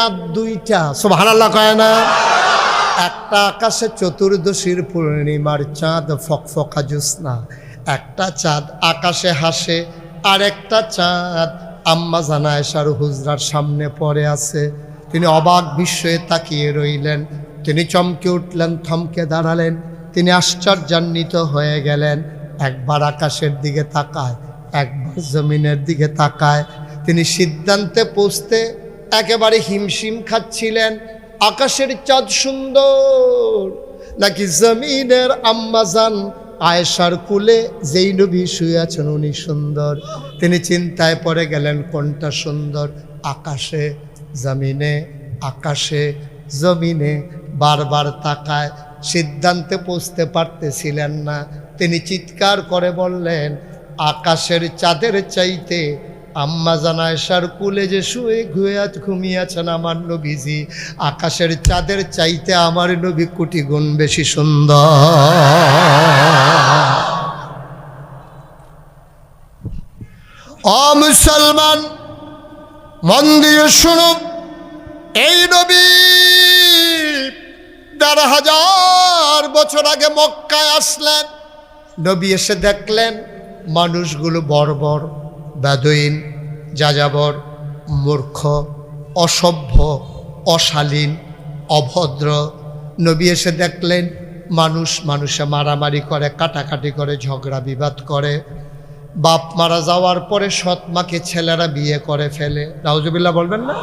চাঁদ দুইটা, সুবহানাল্লাহ কয় না? একটা আকাশে চতুর্দশীর পূর্ণিমার চাঁদ ফকফকা জ্যোৎস্না, একটা চাঁদ আকাশে হাসে, আর একটা চাঁদ আম্মা জান আয়েশার হুজরার সামনে পড়ে আছে। তিনি অবাক বিস্ময়ে তাকিয়ে রইলেন। তিনি চমকে উঠলেন, থমকে দাঁড়ালেন। তিনি আশ্চর্যান্বিত হয়ে গেলেন। একবার আকাশের দিকে তাকায়, একবার জমিনের দিকে তাকায়। তিনি সিদ্ধান্তে পৌঁছতে একেবারে হিমশিম খাচ্ছিলেন। আকাশের চাঁদ সুন্দর নাকি জমিনের আম্মাজান আয়েশার কুলে যেই নবী শুয়ে আছেন উনি সুন্দর? তিনি চিন্তায় পড়ে গেলেন কোনটা সুন্দর। আকাশে জমিনে, আকাশে জমিনে বারবার তাকায়, সিদ্ধান্তে পৌঁছতে পারতেছিলেন না। তিনি চিৎকার করে বললেন, আকাশের চাঁদের চাইতে আম্মা জান আয়েশার কুলে যে শুয়ে ঘুমিয়ে আছেন আমার নবীজি, আকাশের চাঁদের চাইতে আমার নবী কোটি গুণ বেশি সুন্দর। ও মুসলমান, মন দিয়ে শুনো, এই নবী ১৫০০ বছর আগে মক্কায় আসলেন। নবী এসে দেখলেন মানুষগুলো বর্বর, বেদুইন, যাযাবর, মূর্খ, অসভ্য, অশালীন, অভদ্র। নবী এসে দেখলেন মানুষে মারামারি করে, কাটাকাটি করে, ঝগড়া বিবাদ করে। বাপ মারা যাওয়ার পরে সৎ মাকে ছেলেরা বিয়ে করে ফেলে। নাউজুবিল্লাহ বলবেন না?